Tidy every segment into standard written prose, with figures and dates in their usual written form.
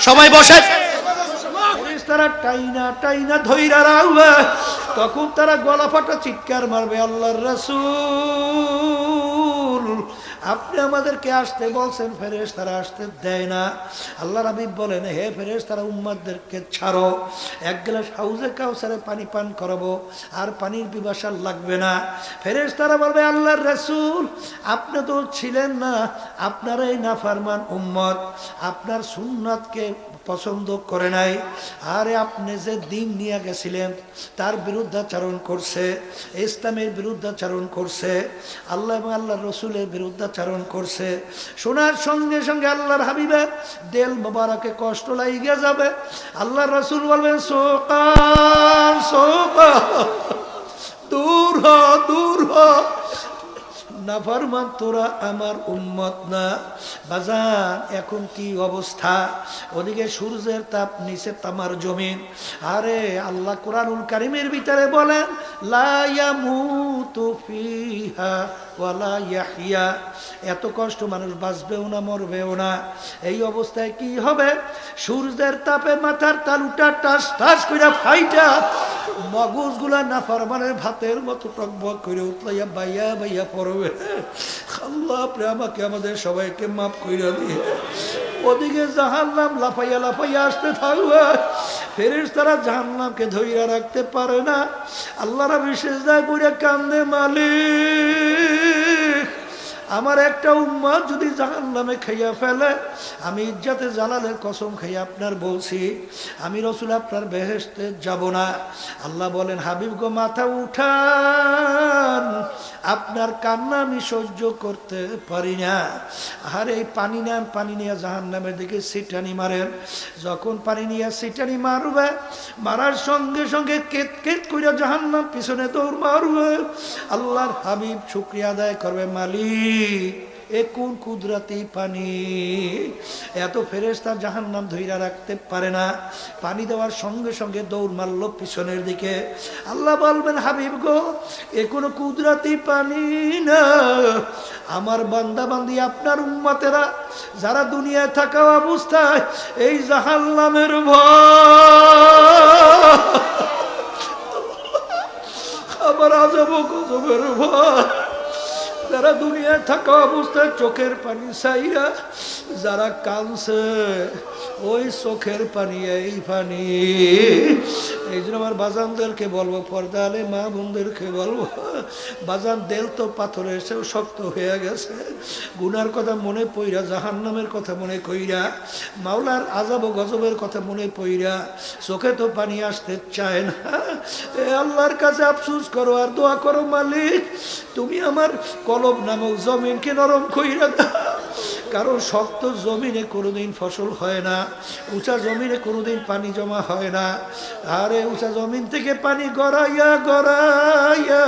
সবাই বসেন। ফেরেশতারা টাইনা টাইনা ধইরা রাখবে, তখন তারা গলা ফাটা চিৎকার মারবে, আল্লাহর রাসূল আপনি আমাদেরকে আসতে বলছেন, ফেরেশতারা আসতে দেয় না। আল্লাহর হাবিব বলেন, হে ফেরেশতারা উম্মতদেরকে ছাড়ো, এক গ্লাস হাউজে কাউসারে পানি পান করাবো, আর পানির পিপাসা লাগবে না। ফেরেশতারা বলবে, আল্লাহর রাসূল আপনি তো ছিলেন না, আপনার এই নাফরমান উম্মত আপনার সুন্নাতকে পছন্দ করে নাই, আরে আপনি যে দিন নিয়ে গেছিলেন তার বিরুদ্ধাচরণ করছে, ইসলামের বিরুদ্ধাচরণ করছে, আল্লাহ এবং আল্লাহর রসুলের বিরুদ্ধাচরণ করছে। শোনার সঙ্গে সঙ্গে আল্লাহর হাবিবের দেল মোবারকে কষ্ট লাগিয়ে যাবে। আল্লাহর রসুল বলবেন, সোকান সোকান, দূর হ দূর হ, নাফরমান তোরা আমার উম্মত না। বাজান এখন কি অবস্থা, ওদিকে সূর্যের তাপ, নিচে তামার জমিন। আরে আল্লাহ কোরআনুল কারীমের ভিতরে বলেন, লা ইয়ামুতু ফিহা ওয়ালা ইয়াহইয়া, এত কষ্ট মানুষ বাঁচবেও না মরবেও না। এই অবস্থায় কি হবে, সূর্যের তাপে মাথার তালুটা টাস টাস করে ফাইটা মগজগুলা নাফরমানের ভাতের মতো টকবক করে উতলাইয়া বাইয়া বাইয়া পড়বে। আল্লাহ আপনি আমাকে আমাদের সবাইকে মাফ কইরা দিয়ে। ওদিকে জাহান্নাম লাফাইয়া লাফাইয়া আসতে থাকবে, ফেরেশতারা জাহান্নামকে ধইরা রাখতে পারে না। আল্লাহর বিশেষ দায় পড়ে কান্দে, মালিক আমার একটা উম্মত যদি জাহান্নামে খাইয়া ফেলে, আমি ইজ্জতে জালালের কসম খাইয়া আপনার বলছি, আমি রসুল আপনার বেহেশতে যাব না। আল্লাহ বলেন, হাবিব গো মাথা উঠান, আপনার কান্না আমি সহ্য করতে পারি না। আর এই পানি নেন, পানি নিয়ে জাহান্নামের দিকে সিটানি মারেন। যখন পানি নিয়ে সিটানি মারবে, মারার সঙ্গে সঙ্গে কেত কেত কইরা জাহান্নাম পিছনে দৌড় মারবে। আল্লাহর হাবিব শুকরিয়া আদায় করবে, মালিক এ কোন কুদরতি পানি, এত ফেরেশতা জাহান্নাম ধইরা রাখতে পারে না। পানি দেওয়ার সঙ্গে সঙ্গে দৌড় মারল পিছনের দিকে। আল্লাহ বলবেন, হাবিব গো এ কোন কুদরতি পানি না, আমার বান্দা বান্দি আপনার উম্মতেরা যারা দুনিয়ায় থাকা অবস্থায় এই জাহান্নামের ভয়, আমার আযাব গজবের ভয়, যারা দুনিয়ায় থাকা অবস্থায় চোখের পানি চাইরা যারা কাঁদছে, ওই চোখের পানি এই পানি। এই জন্য আমার বাজানদেরকে বলবো, পর্দা আলে মা বোনদেরকে বলবো, বাজান দেল তো পাথরে এসেও শক্ত হয়ে গেছে। গুনার কথা মনে পইরা, জাহান্নামের কথা মনে কইরা, মাওলার আযাব ও গজবের কথা মনে পইরা চোখে তো পানি আসতে চায় না। এ আল্লাহর কাছে আফসোস করো আর দোয়া করো, মালিক তুমি আমার কলব নামক জমিনকে নরম কইরা দাও। কারণ শক্ত জমিনে কোনোদিন ফসল হয় না, উঁচা জমিনে কোনোদিন পানি জমা হয় না। আরে উঁচা জমিন থেকে পানি গড়াইয়া গড়াইয়া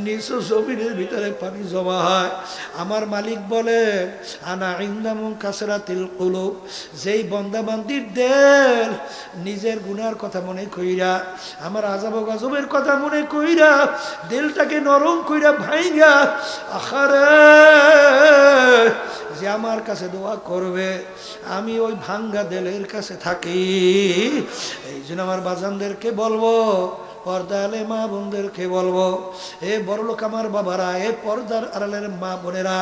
নিচু জমিনের ভিতরে পানি জমা হয়। আমার মালিক বলে, আনা ইনদামু কাসরাতিল কুলুব, যেই বান্দাবান্দির দিল নিজের গুনার কথা মনে কইরা, আমার আযাব গজবের কথা মনে কইরা, দিলটাকে নরম কইরা ভাইঙ্গা আখারে যে আমার কাছে দোয়া করবে, আমি ওই ভাঙ্গা দিলের কাছে থাকি। এই জন্য আমার বাজানদেরকে বলবো, পর্দালে মা বোনদেরকে বলবো, এ বড়লোক আমার বাবারা, এ পর্দার আড়ালের মা বোনেরা,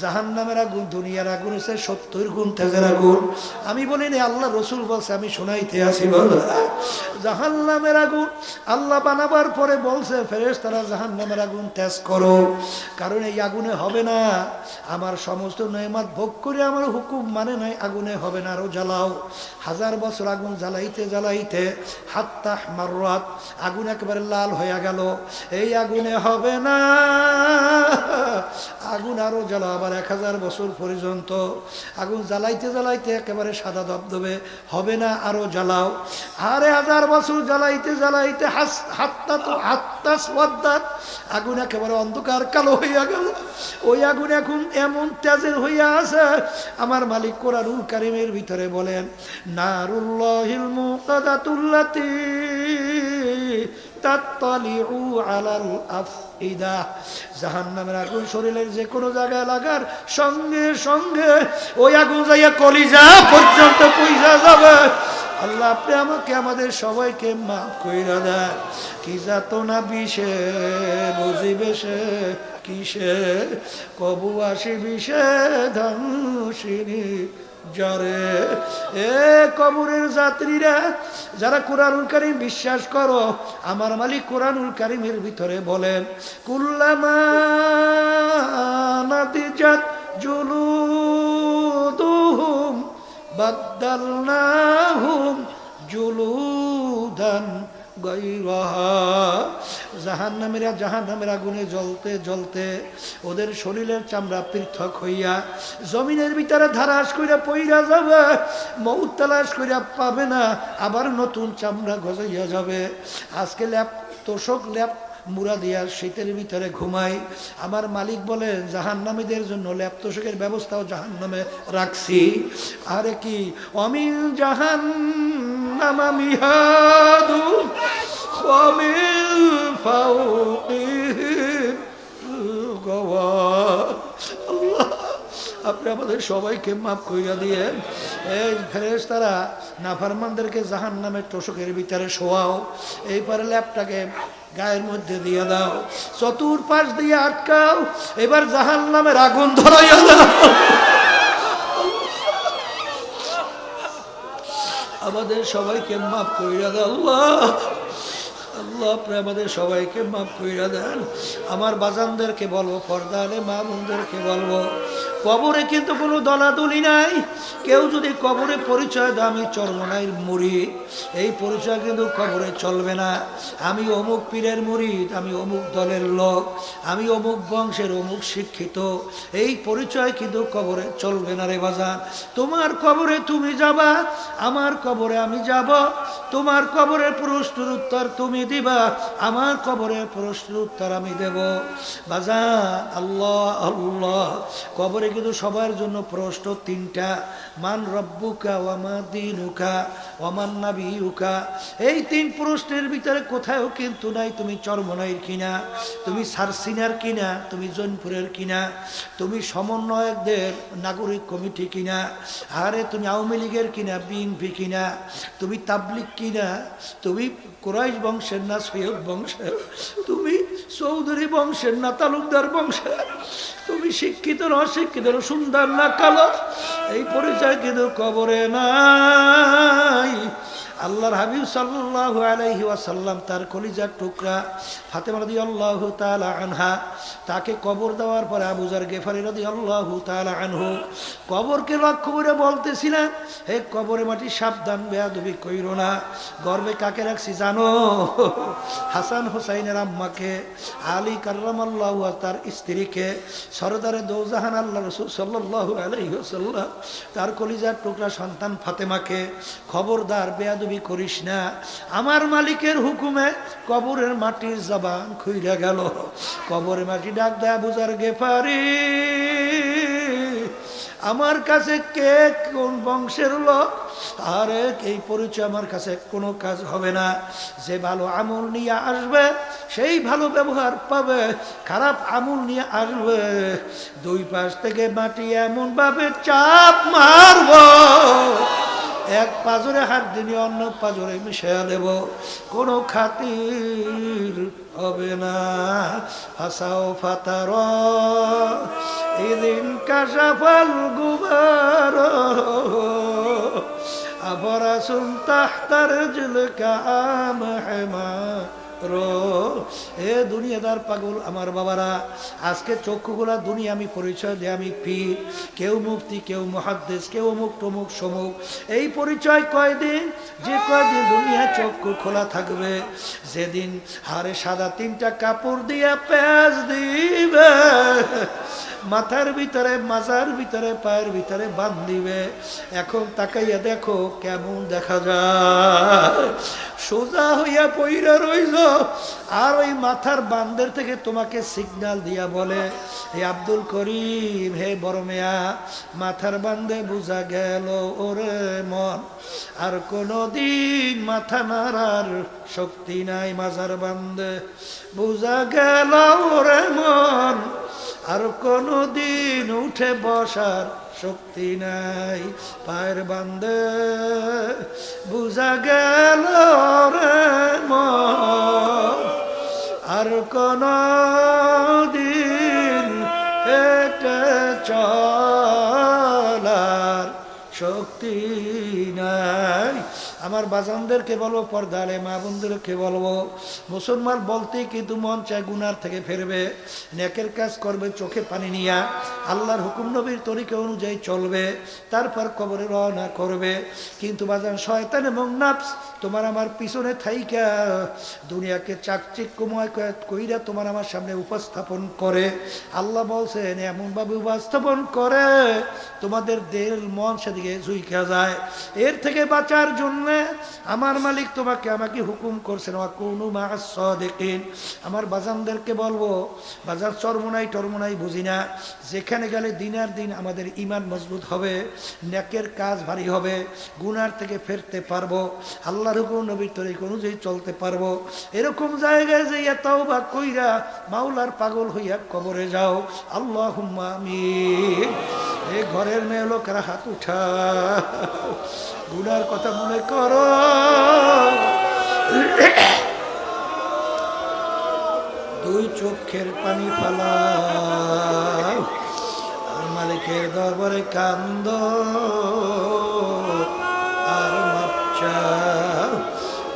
জাহান্নামের আগুন দুনিয়ার আগুন হচ্ছে 70 গুণ তেজের আগুন। আমি বলিনি, আল্লাহ রসুল বলছে, আমি শোনাইতে আসি। বল জাহান্নামের আগুন আল্লাহ বানাবার পরে বলছে, ফেরেশতারা জাহান্নামের আগুন তেজ করো, কারণ এই আগুনে হবে না আমার সমস্ত নেয়ামত ভোগ করে আমার হুকুম মানে নাই, আগুনে হবে না, আরো জ্বালাও। 1000 বছর আগুন জ্বালাইতে জ্বালাইতে হাত্তা মাররাত, আগুন একেবারে লাল হয়ে গেল। এই আগুনে হবে না, আগুন আরো জ্বালাও, আবার 1000 বছর পর্যন্ত আগুন জ্বালাইতে জ্বালাইতে একেবারে সাদা দবদবে, হবে না, আরো জ্বালাও। আরে 1000 বছর জ্বালাইতে জ্বালাইতে হাত্তা সোয়াদ্দাত, আগুন একেবারে অন্ধকার কালো হইয়া গেল। ওই আগুন এখন এমন তেজের হইয়া আছে, আমার মালিক কোরআনুল কারীমের ভিতরে বলেন, নারুল্লাহিল মুকাদাতুল্লাতী তাত্তালিউ আলাল আফইদা, জাহান্নামের আগুন শরীরের যে কোনো জায়গায় লাগার সঙ্গে সঙ্গে ওই আগুন যাইয়া কলিজা পর্যন্ত পৌঁছা যাবে। আল্লাহ আপনি আমাকে আমাদের সবাইকে মাফ কইরা দেন। কি যাতনা বিষে বুঝিবে সে কিসে, কবু আসি বিষে ধ্বংসিনী যারে। এ কবরের যাত্রীরা, যারা কোরআনুল কারীম বিশ্বাস করো, আমার মালিক কোরআনুল কারীমের ভিতরে বলেন, কুল্লামা নাদিজাত জুলুদুহুম বাদদালনাহুম জুলুদান গায়রাহা। জাহান্নামের আগুনে জ্বলতে জ্বলতে ওদের শরীরের চামড়া পৃথক হইয়া জমিনের ভিতরে ধারাস কইরা পইরা যাবে, মউত তালাশ কইরা পাবে না, আবার নতুন চামড়া গজাইয়া যাবে। আজকে তোষক মুড়া দিয়া শীতের ভিতরে ঘুমাই। আমার মালিক বলেন জাহান্নামীদের জন্য তোষকের ব্যবস্থাও জাহান্নামে রাখছি। আরে কি অমিন জাহান্নামা মিহাদু ওয়ামিন ফাওকিহিম গাওয়াশ। আল্লাহ আপনি আমাদের সবাইকে মাফ কইরা দিয়ে এই ফেরেশতারা নাফরমানদেরকে জাহান্নামের তোষকের ভিতরে শোয়াও, এই পারে ল্যাপটাকে গায়ের মধ্যে দিয়ে দাও, চতুর্পাশ দিয়ে আটকাও, এবার জাহান্নামের আগুন ধরাইয়া দাও। আমাদের সবাইকে মাফ কইরা দাও আল্লাহ। আল্লাহ আপনি আমাদের সবাইকে মাফ কইরা দেন। আমার বাজানদেরকে বলবো, পর্দা আলে মা বোনদেরকে বলবো, কবরে কিন্তু কোনো দলাদলি নাই। কেউ যদি কবরে পরিচয় দেয় আমি চরমনাইর মুরিদ, এই পরিচয় কিন্তু কবরে চলবে না। আমি অমুক পীরের মুরিদ, আমি অমুক দলের লোক, আমি অমুক বংশের অমুক শিক্ষিত, এই পরিচয় কিন্তু কবরে চলবে না রে বাজান। তোমার কবরে তুমি যাবা, আমার কবরে আমি যাব। তোমার কবরের প্রশ্নের উত্তর তুমি দিবা, আমার কবরের প্রশ্নের উত্তর আমি দেব। বাজান আল্লাহ আল্লাহ, কবরে কিন্তু সবার জন্য প্রশ্ন তিনটা, মান রব্বুকা ওয়া মা দীনুকা ওয়া মান নাবিয়ুকা। এই তিন প্রশ্নের ভিতরে কোথাও কিন্তু নাই তুমি চরমনাইর কিনা, তুমি সারসিনার কিনা, তুমি জৈনপুরের কিনা, তুমি সমন্বয়কদের নাগরিক কমিটি কিনা, আরে তুমি আওয়ামী লীগের কিনা, বিএনপি কিনা, তুমি তাবলিগ কিনা, তুমি কুরাইশ বংশের না সৈয়দ বংশের, তুমি চৌধুরী বংশের না তালুকদার বংশের, তুমি শিক্ষিত না অশিক্ষিত, সুন্দর না কালো, এই পরিচয় কিন্তু কবরে নাই। আল্লাহর হাবিব সাল্লাল্লাহু আলাইহি ওয়াসাল্লাম তার কলিজার টুকরা ফাতেমা রাদিয়াল্লাহু তাআলা আনহা, তাকে কবর দেওয়ার পরে আবু যার গেফারি রাদিয়াল্লাহু তাআলা আনহু কবরকে লক্ষ্য করে বলতেছিলেন, হে কবরে মাটি সাবধান, বেয়াদবি কইরো না। গর্বে কাকে রাখছি জানো? হাসান হুসাইনের আম্মাকে, আলী কাররামাল্লাহু তার স্ত্রীকে, সরদারে দৌজাহান আল্লাহ রাসূল সাল্লাল্লাহু আলাইহি ওয়াসাল্লাম তার কলিজার টুকরা সন্তান ফাতেমাকে। খবরদার বেয়াদবি করিস না। আমার মালিকের হুকুমে কবরের মাটির জবান খুইরা গেল। কবরের মাটি ডাক দেয়, আবু যার গেফারি, আমার কাছে কে কোন বংশের লোক, আরে এই পরিচয় আমার কাছে কোনো কাজ হবে না। যে ভালো আমল নিয়ে আসবে সেই ভালো ব্যবহার পাবে, খারাপ আমল নিয়ে আসবে দুই পাশ থেকে মাটি এমন ভাবে চাপ মারব, এক পাজরে হাত দিয়ে অন্য পাজরে মিশিয়ে দেব, কোনো খাতির হবে না। হাসাও ফাতার এদিন কাশাফাল গুবার আফরাসুন তাহতার জিলকা আমহেমা রো। এ দুনিয়াদার পাগল আমার বাবারা, আজকে চক্ষুগুলা দুনিয়া আমি পরিচয় দেয় আমি পীর, কেউ মুফতি, কেউ মুহাদ্দিস, কেউ অমুক তমুক সমুক। এই পরিচয় কয়দিন? যে কয়দিন দুনিয়া চক্ষু খোলা থাকবে, যেদিন হারে সাদা তিনটা কাপড় দিয়া পেঁচ দিবে, মাথার ভিতরে, মাজার ভিতরে, পায়ের ভিতরে বাঁধিবে। এখন তাকাইয়া দেখো কেমন দেখা যায়। সোজা হইয়া পইরা রইল। আর ওই মাথার বান্দের থেকে তোমাকে সিগন্যাল দিয়া বলে, হে আব্দুল করিম, হে বড় মেয়া, মাথার বান্দে বুঝা গেল ওরে মন, আর কোনদিন মাথা নাড়ার শক্তি নাই। মাজার বান্দে বুঝা গেল ওরে মন, আর কোনদিন উঠে বসার শক্তি নাই। পায়ের বান্দে বুঝা গেল রে মন, আর কোনদিন হেঁটে চলার শক্তি নাই। আমার বাজানদেরকে বলবো, পর্দালে মা বোনদেরকে বলবো, মুসলমান বলতেই কিন্তু মন চায় গুনার থেকে ফিরবে, নেকের কাজ করবে, চোখে পানি নিয়া আল্লাহর হুকুম নবীর তরিকা অনুযায়ী চলবে, তারপর কবরে রওনা করবে। কিন্তু বাজান শয়তান এবং নাফস তোমার আমার পিছনে থাইকা দুনিয়াকে চাকচিক্যময় কইরা তোমার আমার সামনে উপস্থাপন করে। আল্লাহ বলছেন এমনভাবে উপস্থাপন করে তোমাদের দিল মন সেদিকে ঝুঁকা যায়। এর থেকে বাঁচার জন্য আমার মালিক তোমাকে আমাকে হুকুম করছেন, ওয়াকুনু মা'আস সাদিকিন। আমার বাজানদেরকে বলবো, বাজার চরমোনাই টরমোনাই বুঝি না, যেখানে গেলে দিনার দিন আমাদের ঈমান মজবুত হবে, নেকের কাজ ভারী হবে, গুনার থেকে ফিরতে পারবো, আল্লাহর হুকুম নবীর তরিকা অনুযায়ী চলতে পারবো। এরকম জায়গায় যাইয়া তাওবা কইরা মাওলার পাগল হইয়া কবরে যাও। আল্লাহুম্মা আমিন। এই ঘরের মেয়ে লোকেরা হাত উঠা, গুনার কথা মনে করো। দুই চোখের পানি ফালাও, আর মালিকের দরবারে কান্দ, আর মাপ চাও।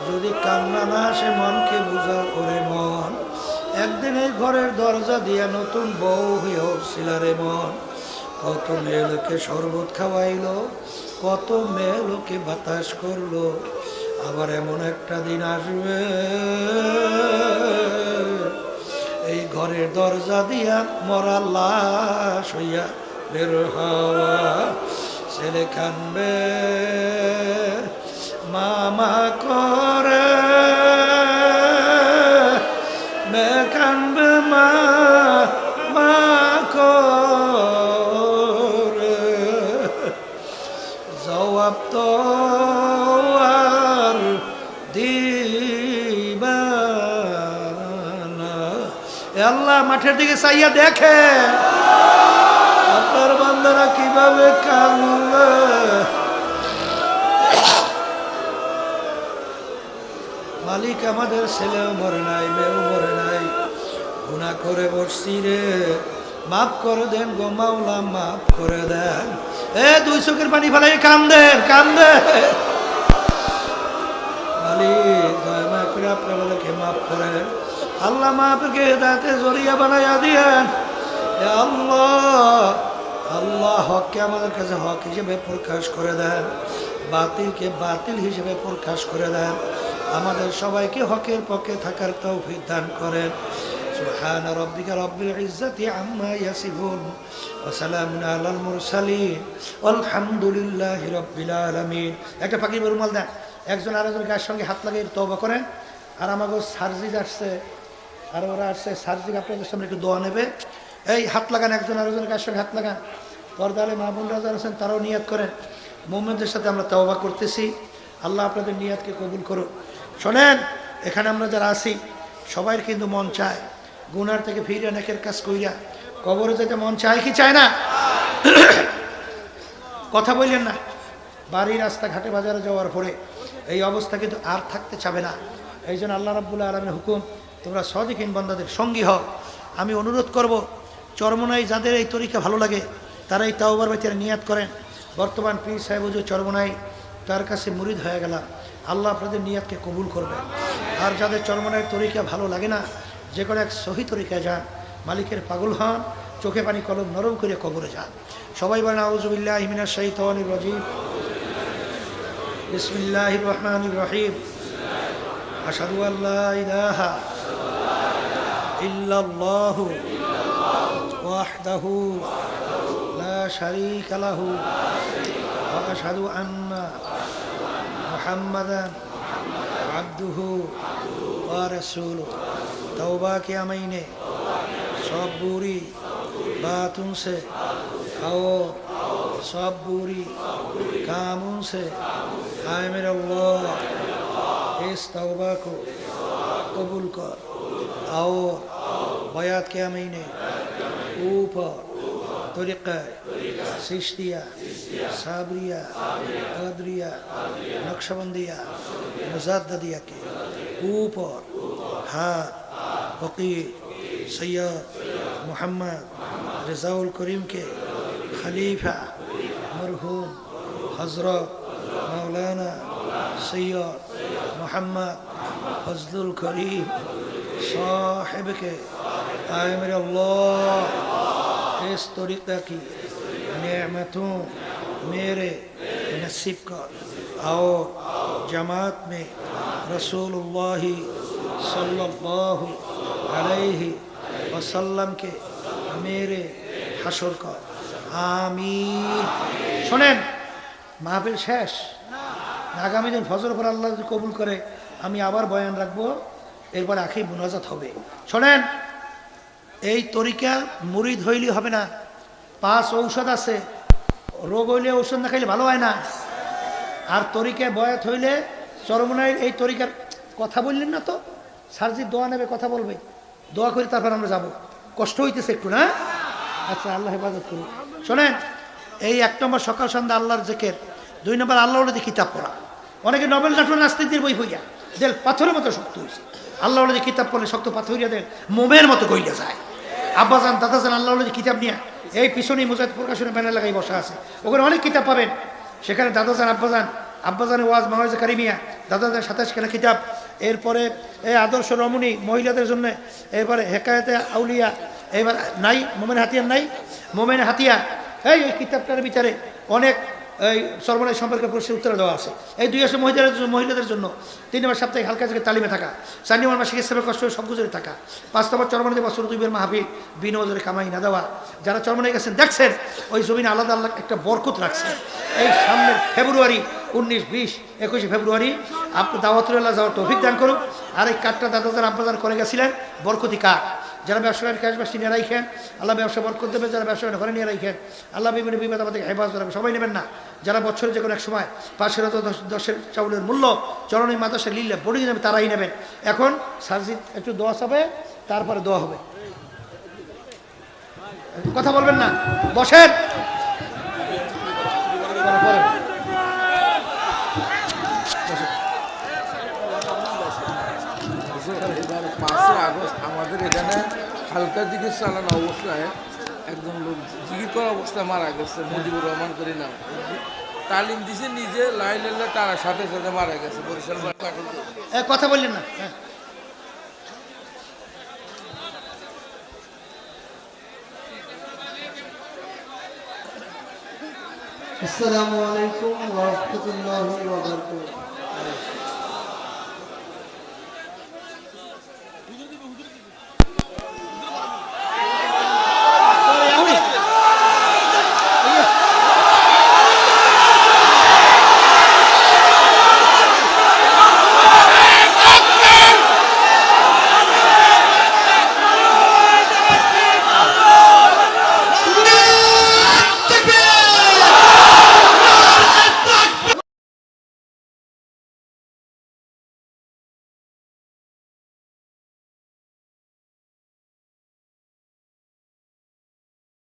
যদি কান্না না আসে মনকে বুঝাও করে মন, একদিন এই ঘরের দরজা দিয়া নতুন বউ হয়ে উঠছিল রে মন। কত মেয়ে লোকে শরবত খাওয়াইলো, কত মেয়ে লোকে বাতাস করলো, আবার এমন একটা দিন আসবে এই ঘরের দরজা দিয়া মরা লাশ হইয়া বের হওয়া। ছেলে কানবে মামা করে, মেয়ে কানবে মা মা করে, জবাব তো আর দিবা না। আল্লাহ মাঠের দিকে চাইয়া দেখে আপনার বান্দারা কিভাবে কান্দে। মালিক আমাদের ছেলেও মরে নাই, মেয়েও মরে নাই, গুনাহ করে বসছি রে, মাফ করে দেন গো মাওলা, মাফ করে দেন। দুই চোখের পানি ফেলাই কান্দেন, কান্দে। মালিক দয়া করে আপনাদেরকে মাফ করেন। আল্লাহ মাফকে হেদায়েতের জরিয়া বানাইয়া দিয়েন। আল্লাহ আল্লাহ হককে আমাদের কাছে হক হিসেবে প্রকাশ করে দেন, বাতিলকে বাতিল হিসেবে প্রকাশ করে দেন। আমাদের সবাইকে হকের পক্ষে থাকার তৌফিক দান করেন। সুবহান রাব্বিকা রাব্বিল ইজ্জাতি আম্মা ইয়াসিফুন ওয়া সালামুন আলাল মুরসালিন আলহামদুলিল্লাহি রাব্বিল আলামিন। একটা ফাকির রুমাল দেন, একজন আরেকজনের গায়ের সঙ্গে হাত লাগিয়ে তওবা করেন। আর আমাকে সার্জিক আসছে, আর ওরা আসছে সার্জিক আপনাদের সামনে একটু দোয়া নেবে। এই হাত লাগান, একজন আরেকজনের গায়ের সঙ্গে হাত লাগান। পর্দালে মা বোনরা যারা আছেন তারাও নিয়াত করেন। মুমিনদের সাথে আমরা তওবা করতেছি, আল্লাহ আপনাদের নিয়াতকে কবুল করুন। শোনেন, এখানে আমরা যারা আছি সবাই কিন্তু মন চায় গুনার থেকে ফিরে নেকের কাজ কইরা কবরে যেতে মন চায় কি চায় না? কথা বললেন না। বাড়ি রাস্তাঘাটে বাজারে যাওয়ার পরে এই অবস্থা কিন্তু আর থাকতে চাবে না। এই জন্য আল্লাহ রাব্বুল আলামিনের হুকুম, তোমরা সাদিকিন বান্দাদের সঙ্গী হও। আমি অনুরোধ করব, চরমোনাই যাদের এই তরিকা ভালো লাগে তারা এই তাওবার বাইতের নিয়াত করেন। বর্তমান পীর সাহেব হুজুর চরমোনাই, তার কাছে মুরিদ হয়ে গেলাম, আল্লাহ আপনাদের নিয়াতকে কবুল করবেন। আর যাদের চরমোনাইয়ের তরিকা ভালো লাগে না, যে কোনো এক সহি তরিকায় যান, মালিকের পাগল হন, চোখে পানি কলম নরম করে কবরে যান। সবাই বলেন আউযু বিল্লাহি মিনাশ শাইতানির রাজিম, বিসমিল্লাহির রহমানির রহিম, আশহাদু আল্লা ইলাহা ইল্লাল্লাহু ওয়াহদাহু লা শারীকা লাহু ওয়া আশহাদু আন্না মুহাম্মাদান عبده ورسوله तौबा किया मैंने सब बुरी बातों से और सब बुरी कामों से आए मेरे अल्लाह इस तौबा को कबूल कर और बयात किया मैंने ऊपर तरीक़ा सिश्तिया साबरिया कादरिया नक्शबंदिया मुज़द्ददिया के ऊपर हाथ वकील सैयद मोहम्मद रज़ाउल करीम के खलीफा मरहूम हज़रत मौलाना सैयद मोहम्मद फजलुल करीम साहिब के आए मेरे अल्लाह इस तरीक़ा की नेमतों मेरे नसीब कर और जमात में रसूलुल्लाह सल्लल्लाहु अलैहि वसल्लम के मेरे हशर कर आमीन। শোনেন মাহফিল শেষ, আগামী দিন ফজর পর আল্লাহ যদি কবুল করে আমি আবার বয়ান রাখবো, এরপর আখি মুনাজাত হবে। শোনেন এই তরিকা মুরিদ হইলে হবে না, 5 ঔষধ আছে, রোগ হইলে ঔষধ না খাইলে ভালো হয় না। আর তরিকা বয়াত হইলে চরমনায় এই তরিকার কথা বললেন না তো, সার্জির দোয়া নেবে, কথা বলবে, দোয়া করে তারপর আমরা যাব। কষ্ট হইতেছে একটু না? আচ্ছা, আল্লাহ হেফাজত করুন। শোনেন এই 1 নম্বর সকাল সন্ধ্যা আল্লাহর জিকির, 2 নম্বর আল্লাহর কিতাব পড়া। অনেকে নবেল নাটক নাস্তিকদের বই হইয়া দেল পাথরের মতো শক্ত হয়েছে। আল্লাহর কিতাব পড়লে শক্ত পাথর হইয়া দেন মোমের মতো গইয়া যায়। আব্বাজান দাদাজান আল্লাহর কিতাব নিয়ে এই পিছনে মুজাহিদ প্রকাশনের ব্যানার লাগাই বসা আছে, ওখানে অনেক কিতাব পাবেন। সেখানে দাদাজান আব্বাজানের ওয়াজ মাওয়াজ কারিমিয়া, দাদাজান 27 খানা কিতাব। এরপরে এই আদর্শ রমণী মহিলাদের জন্য, এরপরে হেকায়েতে আউলিয়া, এবার নাই মোমেন হাতিয়ার, নাই মোমেন হাতিয়া। এই কিতাবটার ভিতরে অনেক এই সর্বনাশ সম্পর্কে প্রশ্নের উত্তর দেওয়া আছে। এই 2 আসে মহিলাদের জন্য, 3 নম্বর সাপ্তাহিক হালকা জায়গায় তালিমে থাকা, 4 নম্বর মাসিক হিসাবে কষ্ট সব গুজরে থাকা, 5 নম্বর চরমনাই বছর 2 বের মাহফিল বিনোদনের কামাই না দেওয়া। যারা চরমনাই গেছেন দেখছেন ওই জমিনে আলাদা আল্লাহ একটা বরকত রাখছে। এই সামনের ফেব্রুয়ারি 19, 20, 21 ফেব্রুয়ারি আপনি দাওয়াতুল্লাহ যাওয়ার তৌফিক দান করুন। আর এই কাঠটা দাদাজান আব্বাজান করে গেছিলেন বরকতি কাঠ। যারা ব্যবসায়ী ক্যাশ বাসটি নিয়ে রাখেন আল্লাহ ব্যবসা বরকত দেবে, যারা ব্যবসায়ী ঘরে নিয়ে রাখেন আল্লাহ বিভিন্ন বিপদ আমাদের হেফাজত রাখবে। সবাই নেবেন না, যারা বছরে যে কোনো এক সময় 510 চাউলের মূল্য চরণী মাদ্রাসা লিলে বড়ি নেবে তারাই নেবেন। এখন সার্জিদ একটু দোয়া হবে, তারপরে দোয়া হবে, কথা বলবেন না, বসেন। আগস্ট আমাদের এখানে হালকা জিকির চালানো অবস্থায় একজন লোক জিকির করা অবস্থায় মারা গেছে। মুজিবুর রহমান করি নাম, তালিম দিছে নিজে লাইলে তার সাথে সাথে মারা গেছে। বরিশাল কথা বললেন না। আসসালামু আলাইকুম ওয়া রাহমাতুল্লাহি ওয়া বারাকাতুহু।